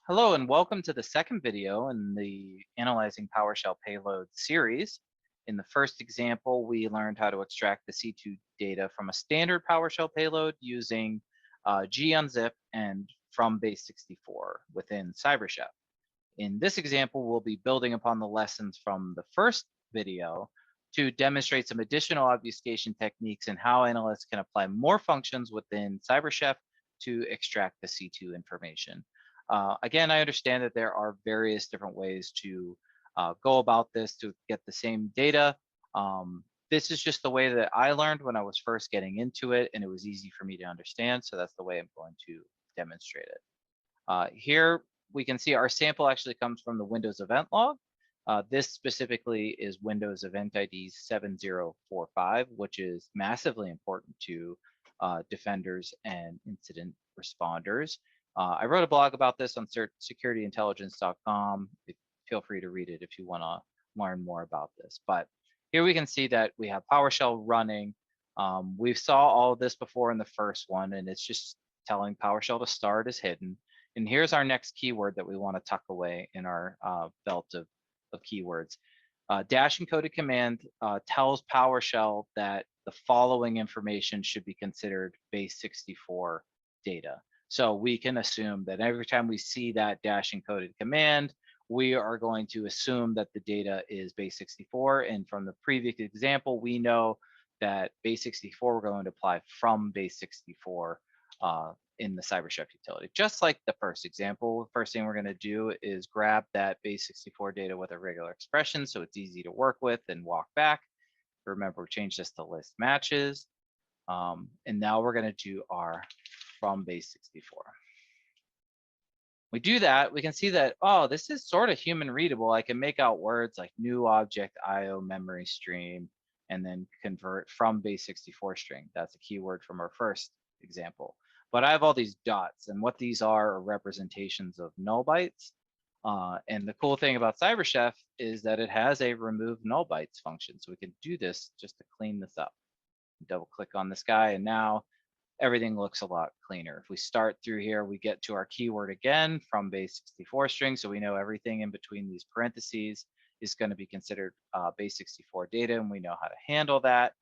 Hello and welcome to the second video in the Analyzing PowerShell Payloads series. In the first example, we learned how to extract the C2 data from a standard PowerShell payload using Gunzip and from base64 within CyberChef. In this example, we'll be building upon the lessons from the first video to demonstrate some additional obfuscation techniques and how analysts can apply more functions within CyberChef to extract the C2 information. Again, I understand that there are various different ways to go about this to get the same data. This is just the way that I learned when I was first getting into it, and it was easy for me to understand, so that's the way I'm going to demonstrate it. Here we can see our sample actually comes from the Windows event log. This specifically is Windows Event ID 7045, which is massively important to defenders and incident responders. I wrote a blog about this on securityintelligence.com. Feel free to read it if you want to learn more about this. But here we can see that we have PowerShell running. We saw all of this before in the first one, and it's just telling PowerShell to start is hidden. And here's our next keyword that we want to tuck away in our belt of keywords. Dash encoded command tells PowerShell that the following information should be considered base64 data. So we can assume that every time we see that dash encoded command, we are going to assume that the data is base64. And from the previous example, we know that base64 we're going to apply from base64 in the CyberChef utility. Just like the first example, the first thing we're going to do is grab that base64 data with a regular expression so it's easy to work with and walk back. Remember, we changed this to list matches. And now we're going to do our from base64. We do that, we can see that, oh, this is sort of human readable. I can make out words like new object, IO, memory stream, and then convert from base64 string. That's a keyword from our first example. But I have all these dots, and what these are representations of null bytes. And the cool thing about CyberChef is that it has a remove null bytes function. So we can do this just to clean this up. Double click on this guy, and now everything looks a lot cleaner. If we start through here, we get to our keyword again from base64 string. So we know everything in between these parentheses is going to be considered base64 data, and we know how to handle that.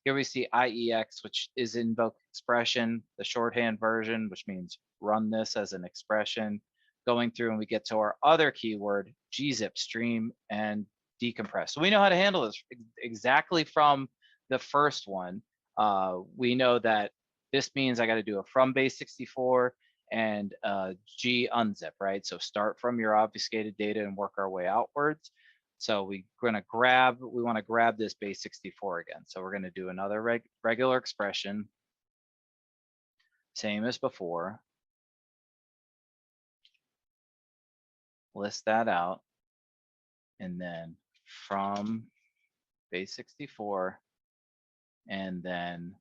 Here we see IEX, which is invoke expression, the shorthand version, which means run this as an expression. Going through, and we get to our other keyword, gzip, stream and decompress. So we know how to handle this exactly from the first one. We know that this means I got to do a from base64 and G unzip, right? So start from your obfuscated data and work our way outwards. So we want to grab this base64 again. So we're going to do another regular expression, same as before. List that out, and then from base64, and then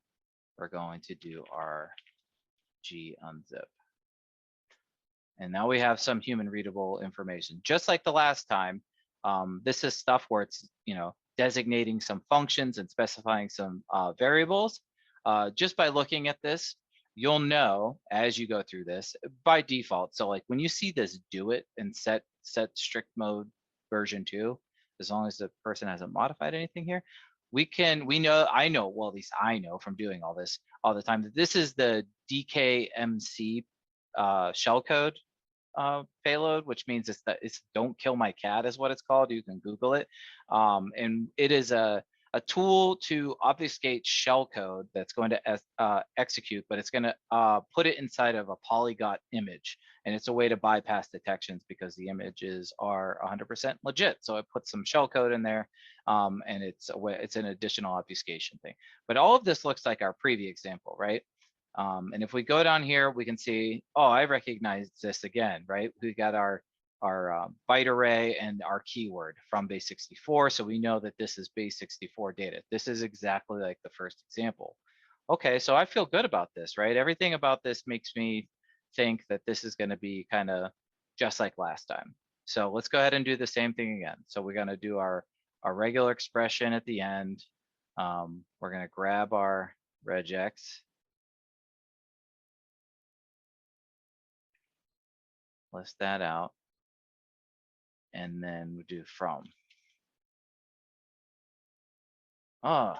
we're going to do our G unzip. And now we have some human readable information. Just like the last time, this is stuff where it's, designating some functions and specifying some variables. Just by looking at this, you'll know as you go through this by default. So like when you see this do it and set strict mode version 2, as long as the person hasn't modified anything here, I know, well, at least I know from doing all this all the time, that this is the DKMC shellcode payload, which means it's don't kill my cat is what it's called. You can Google it. And it is a tool to obfuscate shellcode that's going to execute, but it's going to put it inside of a polyglot image. And it's a way to bypass detections because the images are 100% legit. So it puts some shellcode in there, and it's an additional obfuscation thing. But all of this looks like our previous example, right? And if we go down here, we can see, oh, I recognize this again, right? We got our byte array and our keyword from base64. So we know that this is base64 data. This is exactly like the first example. Okay, so I feel good about this, right? Everything about this makes me think that this is going to be kind of just like last time. So let's go ahead and do the same thing again. So we're going to do our regular expression at the end. We're going to grab our regex. list that out, and then we do from. Oh,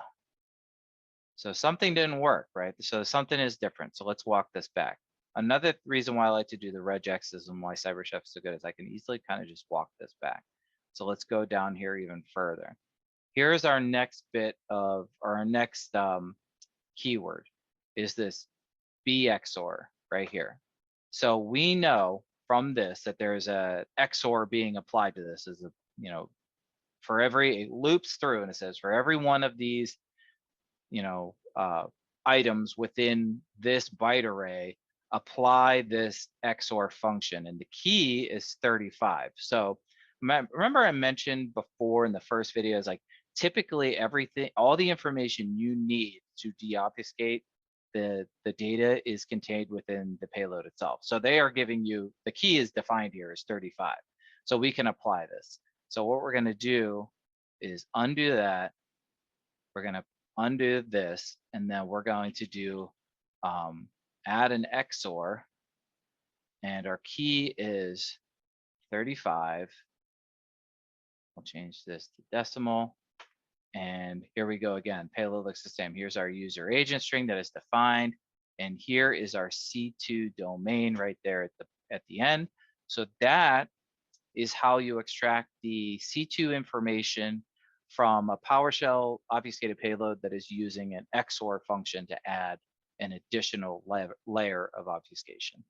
so something didn't work, right? So something is different. So let's walk this back. Another reason why I like to do the regexes and why CyberChef is so good is I can easily kind of just walk this back. So let's go down here even further. Here's our next bit of, or our next keyword is this BXOR right here. So we know from this that there's a XOR being applied to this as a, you know, for every, it loops through and it says for every one of these, you know, items within this byte array, apply this XOR function. And the key is 35. So remember I mentioned before in the first video is like typically everything, all the information you need to deobfuscate the data is contained within the payload itself. So they are giving you, the key is defined here as 35. So we can apply this. So what we're going to do is undo that. We're going to undo this, and then we're going to do add an XOR, and our key is 35. I'll change this to decimal, and here we go again. Payload looks the same. Here's our user agent string that is defined, and here is our C2 domain right there at the end. So that is how you extract the C2 information from a PowerShell obfuscated payload that is using an XOR function to add an additional layer of obfuscation.